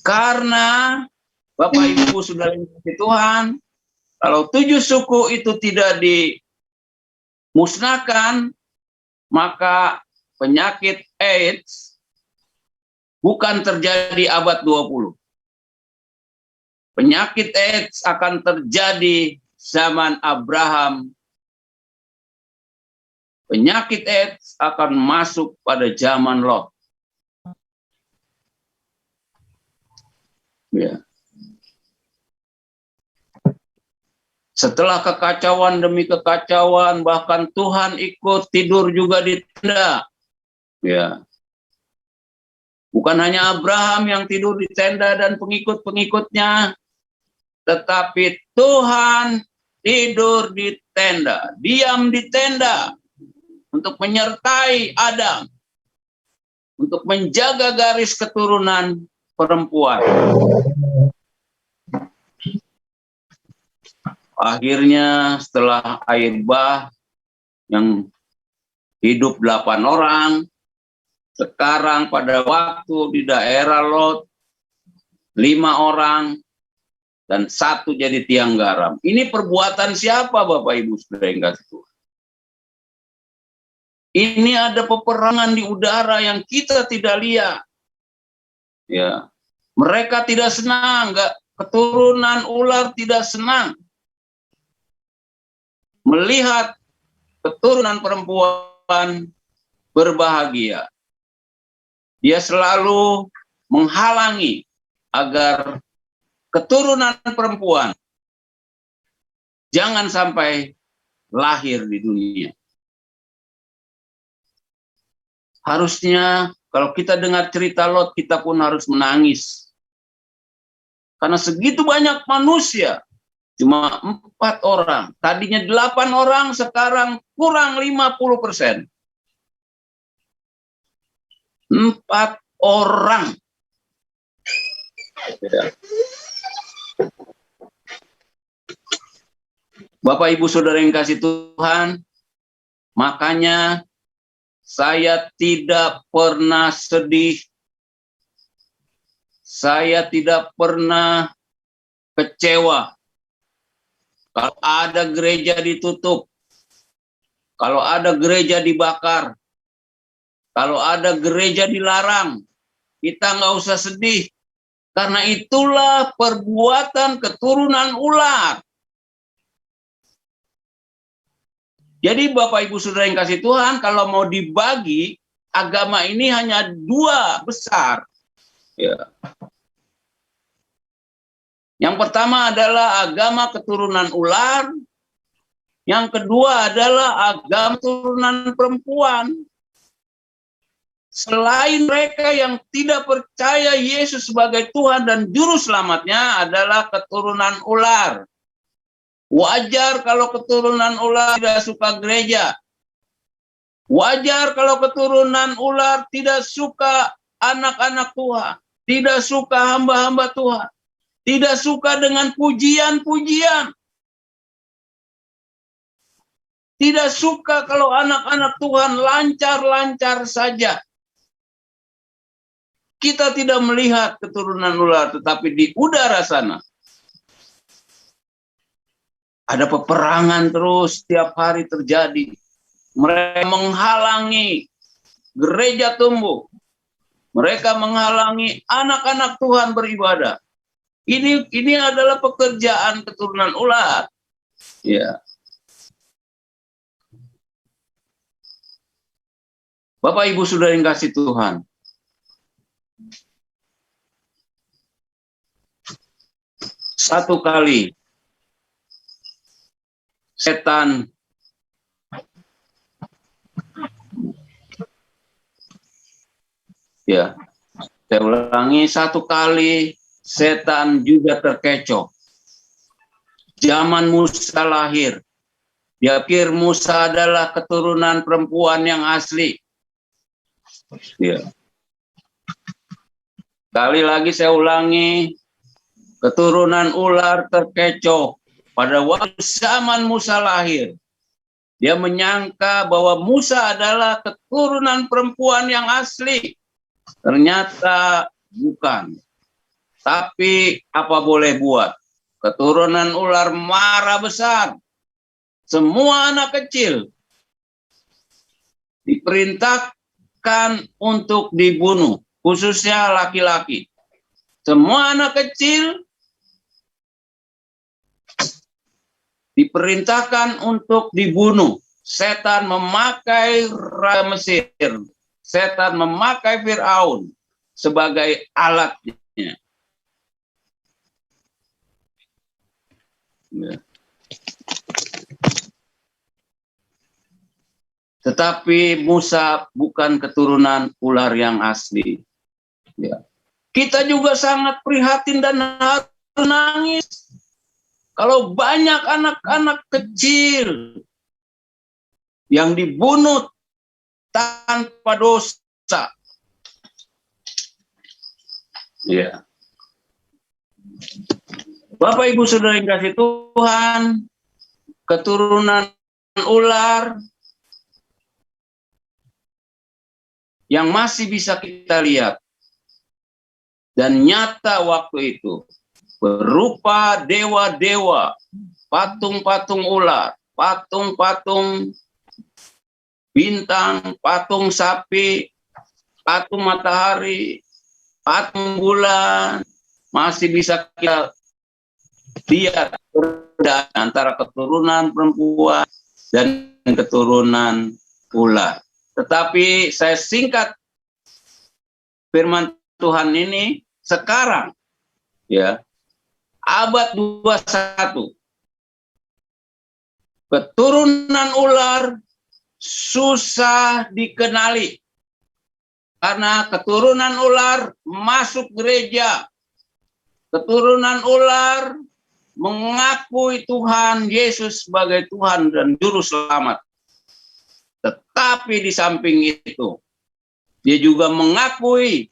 Karena Bapak Ibu sudah dikasih Tuhan, kalau 7 suku itu tidak dimusnahkan, maka penyakit AIDS bukan terjadi abad 20. Penyakit AIDS akan terjadi zaman Abraham. Penyakit AIDS akan masuk pada zaman Lot. Ya. Setelah kekacauan demi kekacauan, bahkan Tuhan ikut tidur juga di tenda. Ya. Bukan hanya Abraham yang tidur di tenda dan pengikut-pengikutnya, tetapi Tuhan tidur di tenda, diam di tenda untuk menyertai Adam, untuk menjaga garis keturunan perempuan. Akhirnya setelah air bah yang hidup 8 orang, sekarang pada waktu di daerah Lot 5 orang, dan 1 jadi tiang garam. Ini perbuatan siapa Bapak Ibu Saudara yang kasih Tuhan? Ini ada peperangan di udara yang kita tidak lihat. Ya, mereka tidak senang, keturunan ular tidak senang melihat keturunan perempuan berbahagia. Dia selalu menghalangi agar keturunan perempuan jangan sampai lahir di dunia. Harusnya kalau kita dengar cerita Lot, kita pun harus menangis. Karena segitu banyak manusia, cuma 4 orang. Tadinya 8 orang, sekarang kurang 50%. 4 orang. Bapak Ibu Saudara yang kasih Tuhan, makanya saya tidak pernah sedih, saya tidak pernah kecewa kalau ada gereja ditutup, kalau ada gereja dibakar, kalau ada gereja dilarang. Kita nggak usah sedih, karena itulah perbuatan keturunan ular. Jadi Bapak Ibu Saudara yang kasih Tuhan, kalau mau dibagi, agama ini hanya 2 besar. Ya. Yang pertama adalah agama keturunan ular, yang kedua adalah agama keturunan perempuan. Selain mereka yang tidak percaya Yesus sebagai Tuhan dan Juru Selamatnya adalah keturunan ular. Wajar kalau keturunan ular tidak suka gereja. Wajar kalau keturunan ular tidak suka anak-anak Tuhan. Tidak suka hamba-hamba Tuhan. Tidak suka dengan pujian-pujian. Tidak suka kalau anak-anak Tuhan lancar-lancar saja. Kita tidak melihat keturunan ular, tetapi di udara sana ada peperangan terus setiap hari terjadi. Mereka menghalangi gereja tumbuh. Mereka menghalangi anak-anak Tuhan beribadah. Ini adalah pekerjaan keturunan ular. Ya. Bapak Ibu Saudara yang kasih Tuhan. Satu kali setan ya, saya ulangi, satu kali setan juga terkecoh. Zaman Musa lahir, dia pikir Musa adalah keturunan perempuan yang asli. Ya. Kali lagi saya ulangi, keturunan ular terkecoh pada waktu zaman Musa lahir. Dia menyangka bahwa Musa adalah keturunan perempuan yang asli. Ternyata bukan. Tapi apa boleh buat? Keturunan ular marah besar. Semua anak kecil diperintahkan untuk dibunuh, khususnya laki-laki. Semua anak kecil diperintahkan untuk dibunuh. Setan memakai Raja Mesir. Setan memakai Firaun sebagai alatnya. Ya. Tetapi Musa bukan keturunan ular yang asli. Ya. Kita juga sangat prihatin dan harus nangis kalau banyak anak-anak kecil yang dibunuh tanpa dosa. Ya. Bapak Ibu Saudara yang kasih Tuhan, keturunan ular yang masih bisa kita lihat dan nyata waktu itu berupa dewa-dewa, patung-patung ular, patung-patung bintang, patung sapi, patung matahari, patung bulan, masih bisa kita lihat perbedaan antara keturunan perempuan dan keturunan ular. Tetapi saya singkat firman Tuhan ini sekarang, ya, abad 21. Keturunan ular susah dikenali karena keturunan ular masuk gereja. Keturunan ular mengakui Tuhan Yesus sebagai Tuhan dan Juru Selamat. Tetapi di samping itu, dia juga mengakui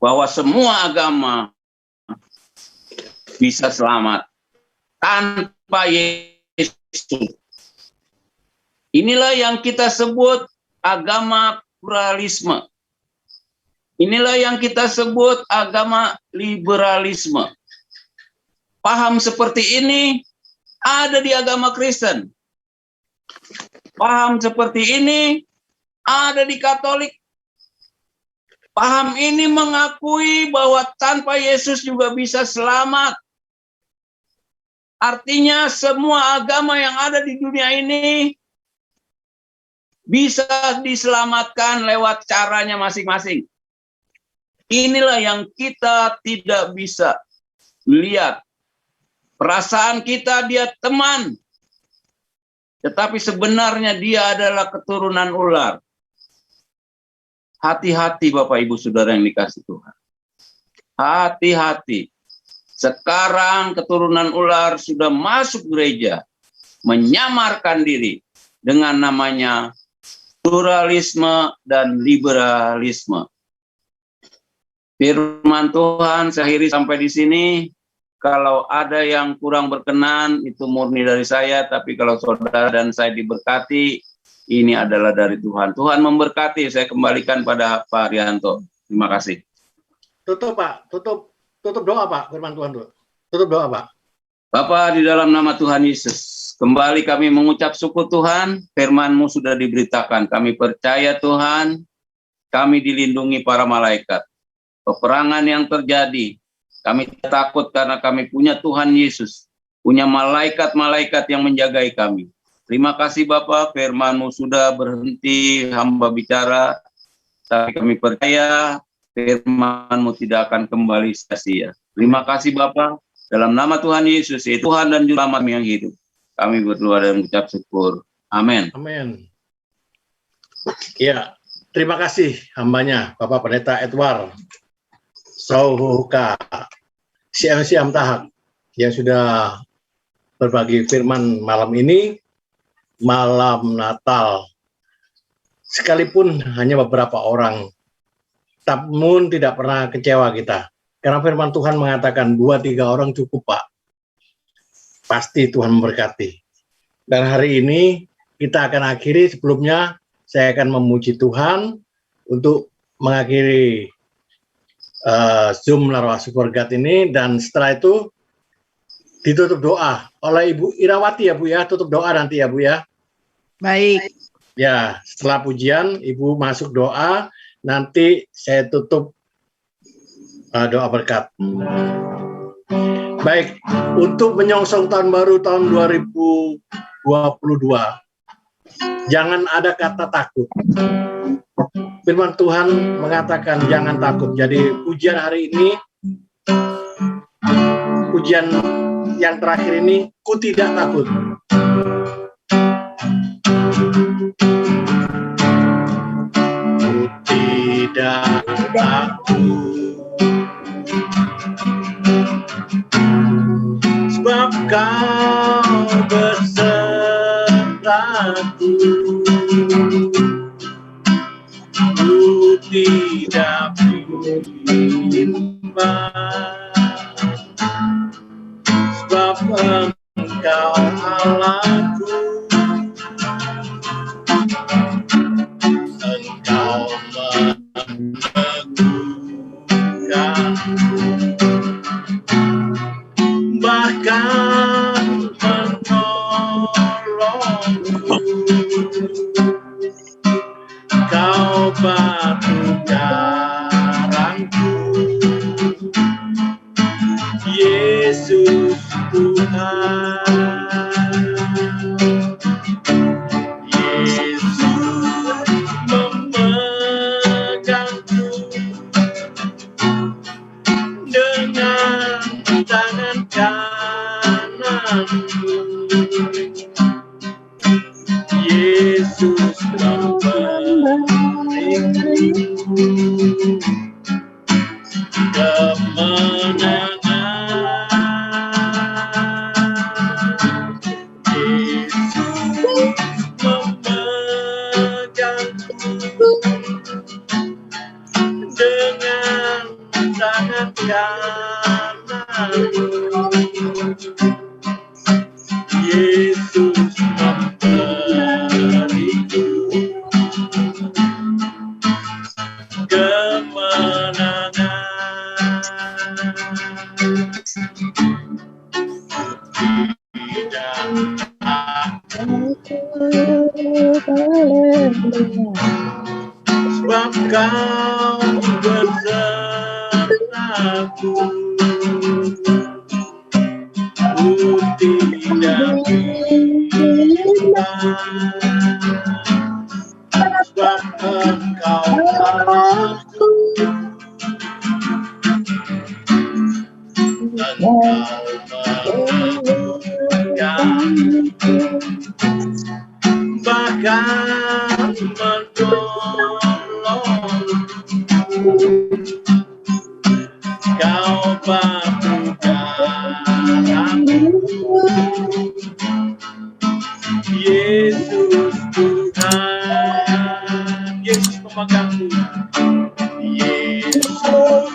bahwa semua agama bisa selamat tanpa Yesus. Inilah yang kita sebut agama pluralisme. Inilah yang kita sebut agama liberalisme. Paham seperti ini ada di agama Kristen. Paham seperti ini ada di Katolik. Paham ini mengakui bahwa tanpa Yesus juga bisa selamat. Artinya semua agama yang ada di dunia ini bisa diselamatkan lewat caranya masing-masing. Inilah yang kita tidak bisa lihat. Perasaan kita dia teman, tetapi sebenarnya dia adalah keturunan ular. Hati-hati Bapak Ibu Saudara yang dikasih Tuhan. Hati-hati. Sekarang keturunan ular sudah masuk gereja, menyamarkan diri dengan namanya pluralisme dan liberalisme. Firman Tuhan saya akhiri sampai di sini. Kalau ada yang kurang berkenan, itu murni dari saya. Tapi kalau saudara dan saya diberkati, ini adalah dari Tuhan. Tuhan memberkati. Saya kembalikan pada Pak Rianto. Terima kasih. Tutup Pak, tutup doa Pak, firman Tuhan dulu. Tutup doa Pak. Bapa, di dalam nama Tuhan Yesus, kembali kami mengucap syukur Tuhan, firman-Mu sudah diberitakan. Kami percaya Tuhan, kami dilindungi para malaikat. Peperangan yang terjadi, kami takut karena kami punya Tuhan Yesus, punya malaikat-malaikat yang menjagai kami. Terima kasih Bapak, firman-Mu sudah berhenti hamba bicara, tapi kami percaya firman-Mu tidak akan kembali sia-sia. Terima kasih Bapak, dalam nama Tuhan Yesus, Tuhan dan Juru Selamat yang hidup, kami berdoa dan mengucap syukur. Amin. Amin. Ya, terima kasih hambanya Bapak Pendeta Edward Sauhuka Siam Tahak yang sudah berbagi firman malam ini, malam Natal. Sekalipun hanya beberapa orang, namun tidak pernah kecewa kita. Karena firman Tuhan mengatakan 2-3 orang cukup Pak. Pasti Tuhan memberkati. Dan hari ini kita akan akhiri, sebelumnya saya akan memuji Tuhan untuk mengakhiri Zoom Narawasi Forgat ini, dan setelah itu ditutup doa oleh Ibu Irawati ya Bu ya, tutup doa nanti ya Bu ya. Baik. Ya, setelah pujian Ibu masuk doa, nanti saya tutup doa berkat. Baik, untuk menyongsong tahun baru tahun 2022, jangan ada kata takut. Firman Tuhan mengatakan jangan takut. Jadi pujian hari ini, pujian yang terakhir ini, ku tidak takut. Ku tidak takut, sebab kau besertaku. Ku tidak bimbang, sebab Engkau Allahku. Engkau meneguhkanku, bahkan menolongku. Kau batu karangku, Yesus Tuhan, Yesus memberiku kemenangan. Sebab kau besertaku, ku tidak bimbang. Sebab engkau Allahku, engkau memegang, bahkan menolong. Kau batu karangku, Yesus Tuhan. Yesus memegangku, Yesus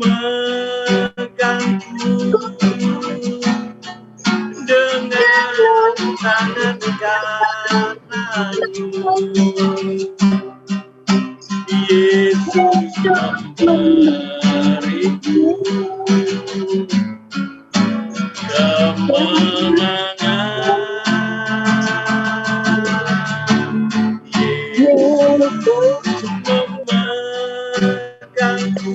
memegangku dengan tangan kananmu. Yesus memberiku kemenangan. Yesus memegangku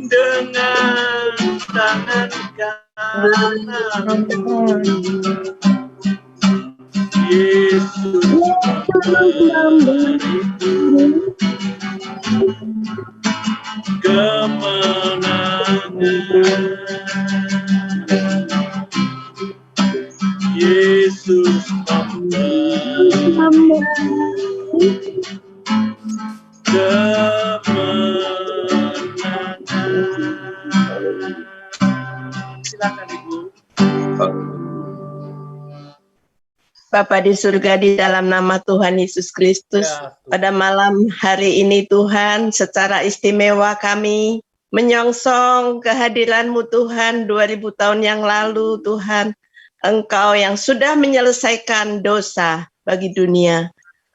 dengan tangan kananmu. Yesus memberiku kemenangan. Yesus memberiku kemenangan. Silakan Ibu. Bapa di surga, di dalam nama Tuhan Yesus Kristus, Ya, pada malam hari ini Tuhan, secara istimewa kami menyongsong kehadiran-Mu Tuhan 2000 tahun yang lalu Tuhan. Engkau yang sudah menyelesaikan dosa bagi dunia,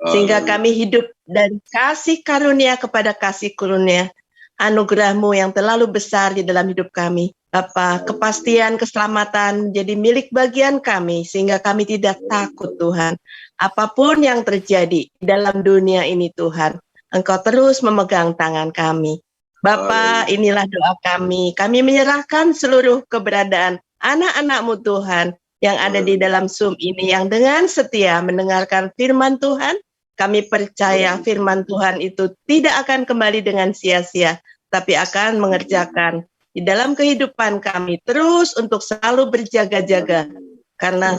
sehingga kami hidup dan kasih karunia kepada kasih karunia. Anugerah-Mu yang terlalu besar di dalam hidup kami. Bapa, kepastian keselamatan menjadi milik bagian kami, sehingga kami tidak takut Tuhan. Apapun yang terjadi di dalam dunia ini Tuhan, Engkau terus memegang tangan kami. Bapa, inilah doa kami. Kami menyerahkan seluruh keberadaan anak-anak-Mu Tuhan, yang ada di dalam Zoom ini, yang dengan setia mendengarkan firman Tuhan. Kami percaya firman Tuhan itu tidak akan kembali dengan sia-sia, tapi akan mengerjakan di dalam kehidupan kami terus untuk selalu berjaga-jaga. Karena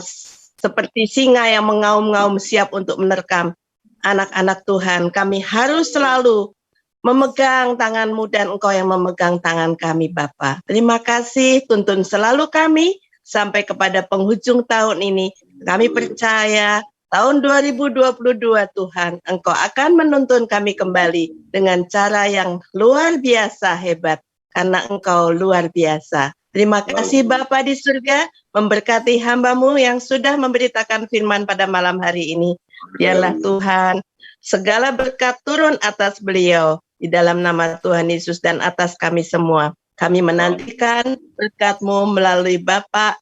seperti singa yang mengaum-ngaum siap untuk menerkam anak-anak Tuhan, kami harus selalu memegang tangan-Mu dan Engkau yang memegang tangan kami Bapa. Terima kasih, tuntun selalu kami sampai kepada penghujung tahun ini. Kami percaya tahun 2022 Tuhan, Engkau akan menuntun kami kembali dengan cara yang luar biasa hebat. Karena Engkau luar biasa. Terima kasih Bapa di surga, memberkati hamba-Mu yang sudah memberitakan firman pada malam hari ini. Biarlah Tuhan, segala berkat turun atas beliau, di dalam nama Tuhan Yesus dan atas kami semua. Kami menantikan berkat-Mu melalui Bapak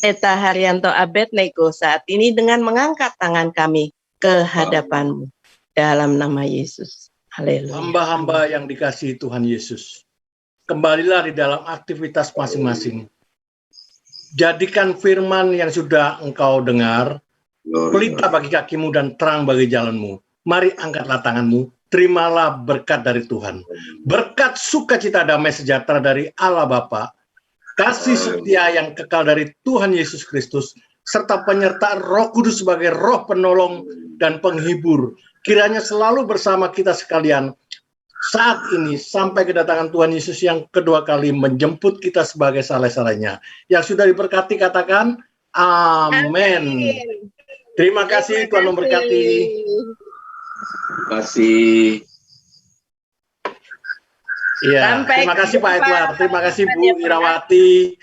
Pendeta Haryanto Abednego saat ini dengan mengangkat tangan kami ke hadapan-Mu. Dalam nama Yesus. Haleluya. Hamba-hamba yang dikasihi Tuhan Yesus, kembalilah di dalam aktivitas masing-masing. Jadikan firman yang sudah engkau dengar pelita bagi kakimu dan terang bagi jalanmu. Mari angkatlah tanganmu, terimalah berkat dari Tuhan. Berkat sukacita damai sejahtera dari Allah Bapa, kasih setia yang kekal dari Tuhan Yesus Kristus, serta penyertaan Roh Kudus sebagai roh penolong dan penghibur. Kiranya selalu bersama kita sekalian saat ini sampai kedatangan Tuhan Yesus yang kedua kali menjemput kita sebagai saleh-salehnya. Yang sudah diberkati katakan amin. Terima kasih, Tuhan memberkati. Terima kasih. Iya, Sampai terima kasih Pak jumpa. Edward, terima kasih Bu Tuhan Irawati.